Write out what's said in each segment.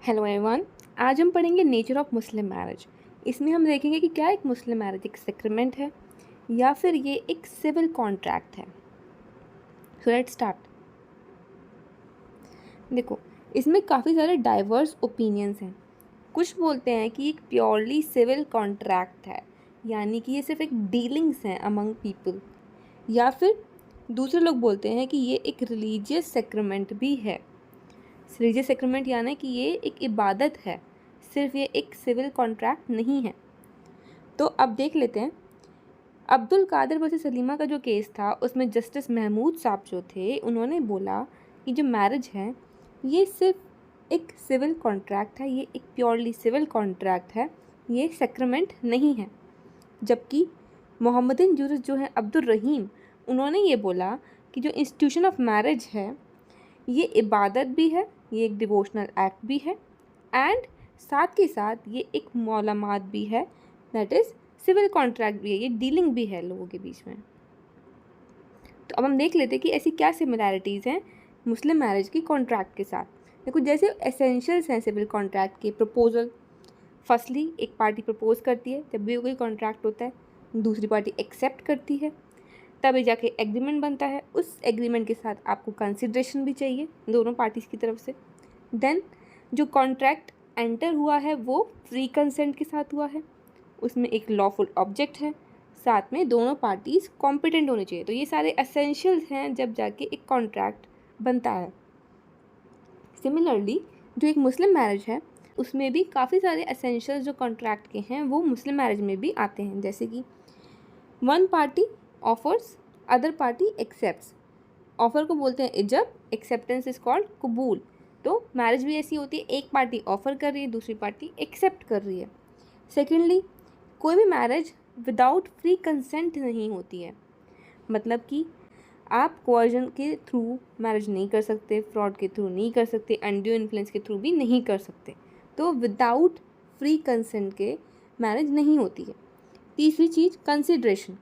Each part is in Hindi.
Hello everyone. आज हम पढ़ेंगे नेचर ऑफ मुस्लिम मैरिज। इसमें हम देखेंगे कि क्या एक मुस्लिम मैरिज एक सेक्रेमेंट है या फिर ये एक सिविल कॉन्ट्रैक्ट है। So let's start. देखो, इसमें काफ़ी सारे डाइवर्स ओपिनियंस हैं। कुछ बोलते हैं कि एक प्योरली सिविल कॉन्ट्रैक्ट है, यानी कि ये सिर्फ एक डीलिंग्स हैं अमंग पीपल, या फिर दूसरे लोग बोलते हैं कि ये एक रिलीजियस सेक्रेमेंट भी है। रिलीजियस सेक्रेमेंट यानी कि ये एक इबादत है, सिर्फ ये एक सिविल कॉन्ट्रैक्ट नहीं है। तो अब देख लेते हैं। अब्दुल कादिर वर्सेस सलीमा का जो केस था, उसमें जस्टिस महमूद साहब जो थे, उन्होंने बोला कि जो मैरिज है ये सिर्फ एक सिविल कॉन्ट्रैक्ट है, ये एक प्योरली सिविल कॉन्ट्रैक्ट है, ये सेक्रेमेंट नहीं है। जबकि मोहम्मदन जूरिस जो है अब्दुल रहीम, उन्होंने ये बोला कि जो इंस्टीट्यूशन ऑफ मैरिज है ये इबादत भी है, ये एक डिवोशनल एक्ट भी है, एंड साथ के साथ ये एक मौलमात भी है, दैट इज़ सिविल कॉन्ट्रैक्ट भी है, ये डीलिंग भी है लोगों के बीच में। तो अब हम देख लेते हैं कि ऐसी क्या सिमिलैरिटीज़ हैं मुस्लिम मैरिज की कॉन्ट्रैक्ट के साथ। देखो, जैसे एसेंशियल्स हैं सिविल कॉन्ट्रैक्ट के। प्रपोजल, फर्स्टली एक पार्टी प्रपोज करती है, जब भी कोई कॉन्ट्रैक्ट होता है दूसरी पार्टी एक्सेप्ट करती है, तभी जाके एग्रीमेंट बनता है। उस एग्रीमेंट के साथ आपको कंसिडरेशन भी चाहिए दोनों पार्टीज़ की तरफ से। देन जो कॉन्ट्रैक्ट एंटर हुआ है वो फ्री कंसेंट के साथ हुआ है, उसमें एक लॉफुल ऑब्जेक्ट है, साथ में दोनों पार्टीज़ कॉम्पिटेंट होने चाहिए। तो ये सारे एसेंशियल्स हैं जब जाके एक कॉन्ट्रैक्ट बनता है। सिमिलरली जो एक मुस्लिम मैरिज है उसमें भी काफ़ी सारे एसेंशियल्स जो कॉन्ट्रैक्ट के हैं वो मुस्लिम मैरिज में भी आते हैं। जैसे कि one party offers, other party accepts. Offer को बोलते हैं इजब, एक्सेप्टेंस इज कॉल्ड कबूल। तो मैरिज भी ऐसी होती है, एक पार्टी ऑफ़र कर रही है, दूसरी पार्टी एक्सेप्ट कर रही है। सेकेंडली, कोई भी मैरिज विदाउट फ्री कंसेंट नहीं होती है। मतलब कि आप कोअर्जन के थ्रू मैरिज नहीं कर सकते, फ्रॉड के थ्रू नहीं कर सकते, अनड्यू इन्फ्लुएंस के थ्रू भी नहीं कर सकते। तो विदाउट फ्री कंसेंट के मैरिज नहीं होती है। तीसरी चीज़, consideration.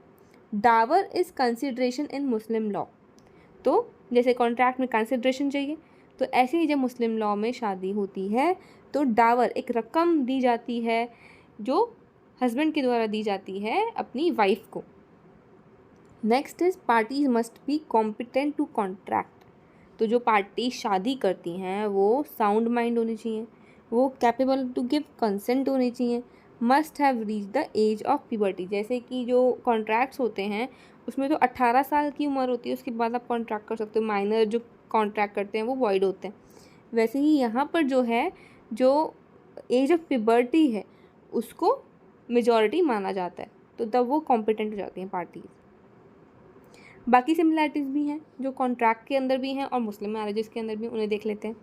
Dower is consideration in Muslim law. तो जैसे कॉन्ट्रैक्ट में कंसिडरेशन चाहिए, तो ऐसे ही जब मुस्लिम लॉ में शादी होती है तो डावर एक रकम दी जाती है जो हस्बैंड के द्वारा दी जाती है अपनी वाइफ को। Next is parties must be competent to contract. तो जो पार्टी शादी करती हैं वो साउंड माइंड होनी चाहिए, वो कैपेबल टू गिव कंसेंट होनी चाहिए, must have reach the age of puberty. जैसे कि जो कॉन्ट्रैक्ट्स होते हैं उसमें तो 18 साल की उम्र होती है, उसके बाद आप कॉन्ट्रैक्ट कर सकते हो। माइनर जो कॉन्ट्रैक्ट करते हैं वो वॉइड होते हैं। वैसे ही यहाँ पर जो है, जो एज ऑफ प्यूबर्टी है उसको मेजॉरिटी माना जाता है, तो तब वो कॉम्पिटेंट हो जाती हैं पार्टीज। बाकी सिमिलैरिटीज़ भी हैं जो कॉन्ट्रैक्ट के अंदर भी हैं और मुस्लिम मैरिजेस के अंदर भी, उन्हें देख लेते हैं।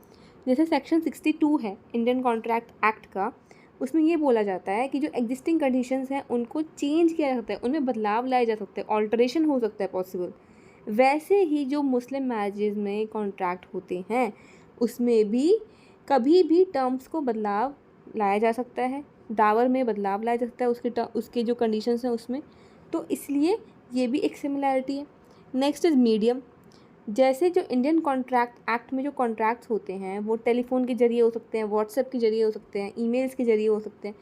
जैसे सेक्शन 62 है इंडियन कॉन्ट्रैक्ट एक्ट का, उसमें ये बोला जाता है कि जो एग्जिस्टिंग कंडीशंस हैं उनको चेंज किया जा सकता है, उनमें बदलाव लाए जा सकते हैं, ऑल्टरेशन हो सकता है पॉसिबल। वैसे ही जो मुस्लिम मैरिजेस में कॉन्ट्रैक्ट होते हैं उसमें भी कभी भी टर्म्स को बदलाव लाया जा सकता है, डावर में बदलाव लाया जा सकता है उसके जो कंडीशंस हैं उसमें। तो इसलिए ये भी एक सिमिलैरिटी है। Next is medium. जैसे जो इंडियन कॉन्ट्रैक्ट एक्ट में जो कॉन्ट्रैक्ट्स होते हैं वो टेलीफोन के ज़रिए हो सकते हैं, व्हाट्सएप के ज़रिए हो सकते हैं, ईमेल्स के ज़रिए हो सकते हैं,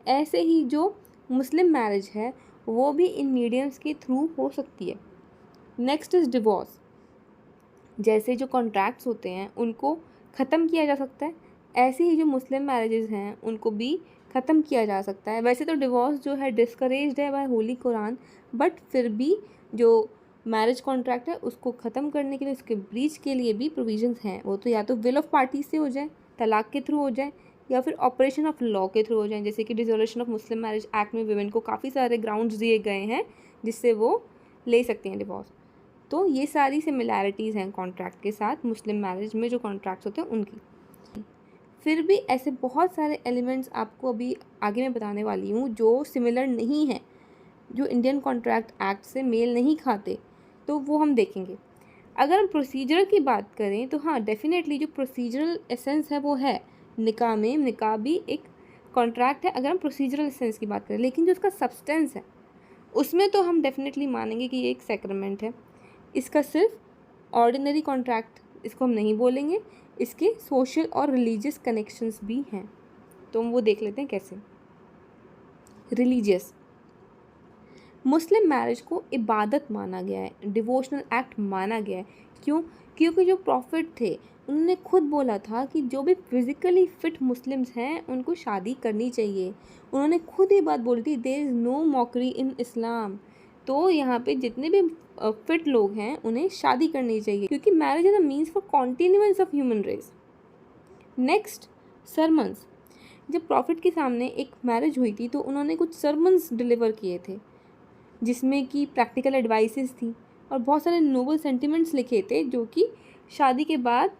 ऐसे ही जो मुस्लिम मैरिज है वो भी इन मीडियम्स के थ्रू हो सकती है। Next is divorce. जैसे जो कॉन्ट्रैक्ट्स होते हैं उनको ख़त्म किया जा सकता है, ऐसे ही जो मुस्लिम मैरिजेज़ हैं उनको भी ख़त्म किया जा सकता है। वैसे तो डिवोर्स जो है डिस्करेज्ड है बाय होली कुरान, बट फिर भी जो मैरिज कॉन्ट्रैक्ट है उसको ख़त्म करने के लिए, उसके ब्रीच के लिए भी प्रोविजंस हैं। वो तो या तो विल ऑफ पार्टी से हो जाए, तलाक के थ्रू हो जाए, या फिर ऑपरेशन ऑफ लॉ के थ्रू हो जाए। जैसे कि dissolution of Muslim marriage act में वुमेन को काफ़ी सारे ग्राउंड्स दिए गए हैं जिससे वो ले सकती हैं डिवोर्स। तो ये सारी सिमिलैरिटीज़ हैं कॉन्ट्रैक्ट के साथ मुस्लिम मैरिज में जो कॉन्ट्रैक्ट्स होते हैं उनकी। फिर भी ऐसे बहुत सारे एलिमेंट्स आपको अभी आगे मैं बताने वाली हूँ जो सिमिलर नहीं हैं, जो इंडियन कॉन्ट्रैक्ट एक्ट से मेल नहीं खाते, तो वो हम देखेंगे। अगर हम प्रोसीजर की बात करें तो हाँ, डेफिनेटली जो प्रोसीजरल एसेंस है वो है निकाह में। निकाह भी एक कॉन्ट्रैक्ट है अगर हम प्रोसीजरल एसेंस की बात करें, लेकिन जो उसका सब्सटेंस है उसमें तो हम डेफिनेटली मानेंगे कि ये एक सेक्रेमेंट है। इसका सिर्फ ऑर्डिनरी कॉन्ट्रैक्ट इसको हम नहीं बोलेंगे, इसके सोशल और रिलीजियस कनेक्शंस भी हैं, तो हम वो देख लेते हैं कैसे। रिलीजियस, मुस्लिम मैरिज को इबादत माना गया है, डिवोशनल एक्ट माना गया है। क्यों? क्योंकि जो प्रॉफिट थे उन्होंने खुद बोला था कि जो भी फिज़िकली फ़िट मुस्लिम्स हैं उनको शादी करनी चाहिए। उन्होंने खुद ये बात बोली थी, देयर इज़ नो मॉकरी इन इस्लाम। तो यहाँ पे जितने भी फिट लोग हैं उन्हें शादी करनी चाहिए, क्योंकि marriage is a means for continuance of human race. Next, sermons. जब प्रॉफिट के सामने एक मैरिज हुई थी तो उन्होंने कुछ सरमन्स डिलीवर किए थे, जिसमें कि प्रैक्टिकल एडवाइसेस थी और बहुत सारे नोबल सेंटिमेंट्स लिखे थे जो कि शादी के बाद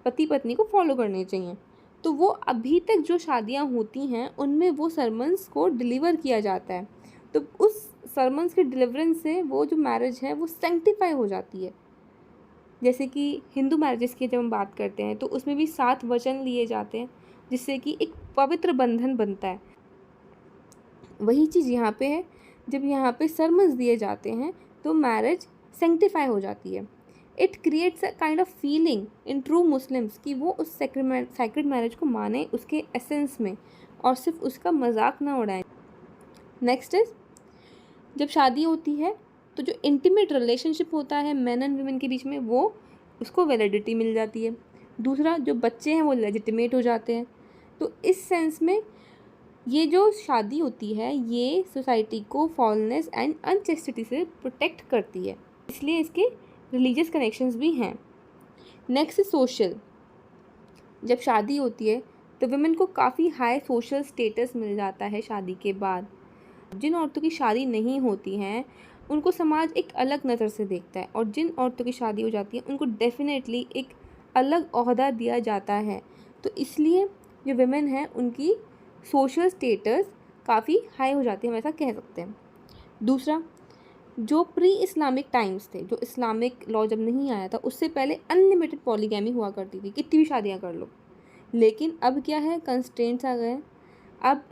पति पत्नी को फॉलो करने चाहिए। तो वो अभी तक जो शादियां होती हैं उनमें वो सरमन्स को डिलीवर किया जाता है। तो उस सरमन्स के डिलीवरेंस से वो जो मैरिज है वो सेंक्टिफाई हो जाती है। जैसे कि हिंदू मैरिजेस की जब हम बात करते हैं तो उसमें भी 7 वचन लिए जाते हैं, जिससे कि एक पवित्र बंधन बनता है। वही चीज़ यहाँ पे है, जब यहाँ पे सरमन्स दिए जाते हैं तो मैरिज सेंक्टिफाई हो जाती है। It creates a kind of feeling in true Muslims कि वो उस सैक्रेड मैरिज को माने उसके एसेंस में और सिर्फ उसका मजाक ना उड़ाएं। नेक्स्ट इज, जब शादी होती है तो जो इंटीमेट रिलेशनशिप होता है मैन एंड वुमेन के बीच में वो उसको वैलिडिटी मिल जाती है। दूसरा, जो बच्चे हैं वो लेजिटिमेट हो जाते हैं। तो इस सेंस में ये जो शादी होती है ये सोसाइटी को फॉलनेस एंड अनचेस्टिटी से प्रोटेक्ट करती है, इसलिए इसके रिलीजियस कनेक्शंस भी हैं। Next is social. जब शादी होती है तो वुमेन को काफ़ी हाई सोशल स्टेटस मिल जाता है शादी के बाद। जिन औरतों की शादी नहीं होती हैं उनको समाज एक अलग नज़र से देखता है, और जिन औरतों की शादी हो जाती है उनको डेफिनेटली एक अलग ओहदा दिया जाता है। तो इसलिए जो वुमेन हैं उनकी सोशल स्टेटस काफ़ी हाई हो जाती है, हम ऐसा कह सकते हैं। दूसरा, जो प्री इस्लामिक टाइम्स थे, जो इस्लामिक लॉ जब नहीं आया था उससे पहले अनलिमिटेड पॉलीगैमी हुआ करती थी, कितनी भी शादियाँ कर लो। लेकिन अब क्या है, कंस्ट्रेंट्स आ गए हैं। अब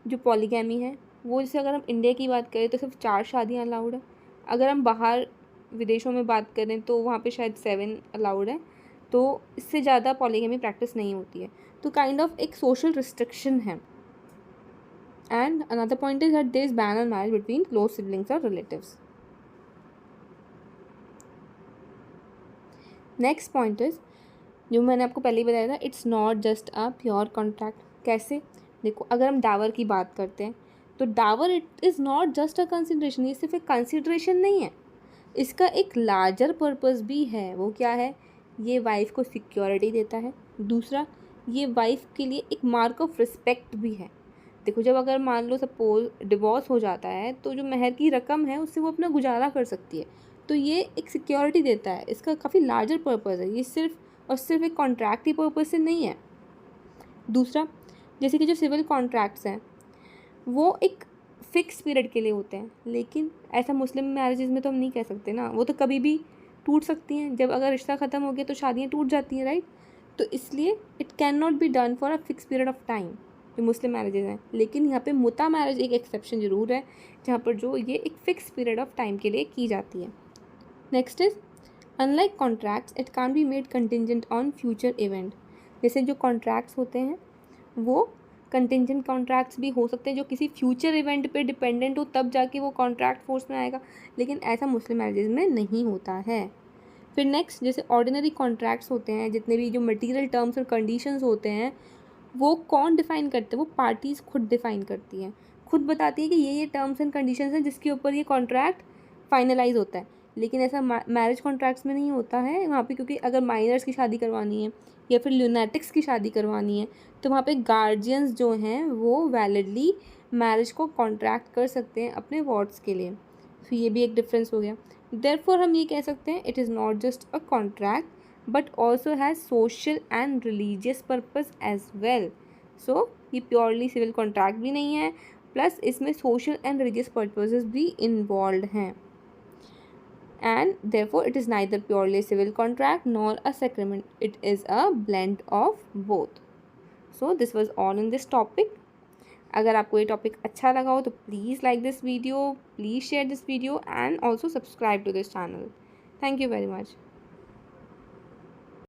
जो पॉलीगैमी है वो, जैसे अगर हम इंडिया की बात करें तो सिर्फ 4 शादियाँ अलाउड है। अगर हम बाहर विदेशों में बात करें तो वहाँ पे शायद 7 अलाउड है। तो इससे ज़्यादा पॉलीगैमी प्रैक्टिस नहीं होती है। तो काइंड ऑफ एक सोशल रिस्ट्रिक्शन है। And another point is that there is ban on marriage between close siblings और रिलेटिव्स। नेक्स्ट पॉइंट इज, जो मैंने आपको पहले ही बताया था, it's not just a pure contract. कैसे? देखो, अगर हम डावर की बात करते हैं तो dower it is not just a consideration. ये सिर्फ एक कंसिडरेशन नहीं है, इसका एक लार्जर पर्पस भी है। वो क्या है? ये वाइफ को सिक्योरिटी देता है। दूसरा, ये वाइफ के लिए एक मार्क ऑफ रिस्पेक्ट भी है। देखो, जब अगर मान लो सपोज डिवोर्स हो जाता है तो जो महर की रकम है उससे वो अपना गुजारा कर सकती है। तो ये एक सिक्योरिटी देता है, इसका काफ़ी लार्जर पर्पस है। ये सिर्फ और सिर्फ एक कॉन्ट्रैक्ट की पर्पस से नहीं है। दूसरा, जैसे कि जो सिविल कॉन्ट्रैक्ट्स हैं वो एक फ़िक्स पीरियड के लिए होते हैं, लेकिन ऐसा मुस्लिम मैरिजेज़ में तो हम नहीं कह सकते ना, वो तो कभी भी टूट सकती हैं। जब अगर रिश्ता ख़त्म हो गया तो शादियाँ टूट जाती हैं, राइट? तो इसलिए it can not be done for a fix period of time जो मुस्लिम मैरिजेज़ हैं। लेकिन यहाँ पे मुता मैरिज एक एक्सेप्शन ज़रूर है, जहाँ पर जो ये एक फ़िक्स पीरियड ऑफ टाइम के लिए की जाती है। Next is, unlike contracts it can be made contingent on future event. जैसे जो कॉन्ट्रैक्ट्स होते हैं वो कंटिजेंट कॉन्ट्रैक्ट्स भी हो सकते हैं जो किसी फ्यूचर इवेंट पे डिपेंडेंट हो, तब जाके वो कॉन्ट्रैक्ट फोर्स में आएगा, लेकिन ऐसा मुस्लिम मैरिजेज में नहीं होता है। फिर नेक्स्ट, जैसे ऑर्डिनरी कॉन्ट्रैक्ट्स होते हैं, जितने भी जो मटेरियल टर्म्स और कंडीशंस होते हैं वो कौन डिफ़ाइन करते हैं? वो पार्टीज़ खुद डिफ़ाइन करती हैं, खुद बताती है कि ये टर्म्स एंड कंडीशंस हैं जिसके ऊपर ये कॉन्ट्रैक्ट फाइनलाइज होता है। लेकिन ऐसा मैरिज कॉन्ट्रैक्ट्स में नहीं होता है वहाँ पे, क्योंकि अगर माइनर्स की शादी करवानी है या फिर ल्यूनेटिक्स की शादी करवानी है तो वहाँ पे गार्जियंस जो हैं वो वैलिडली मैरिज को कॉन्ट्रैक्ट कर सकते हैं अपने वार्ड्स के लिए। तो ये भी एक डिफरेंस हो गया। देयरफॉर हम ये कह सकते हैं it is not just a contract but also has social and religious purpose as well. So ये प्योरली सिविल कॉन्ट्रैक्ट भी नहीं है, प्लस इसमें सोशल एंड रिलीजियस पर्पसेस भी इन्वॉल्व हैं। And therefore it is neither purely a civil contract nor a sacrament. It is a blend of both. So this was all in this topic. अगर आपको ये टॉपिक अच्छा लगा हो तो please like this video, please share this video and also subscribe to this channel. Thank you very much.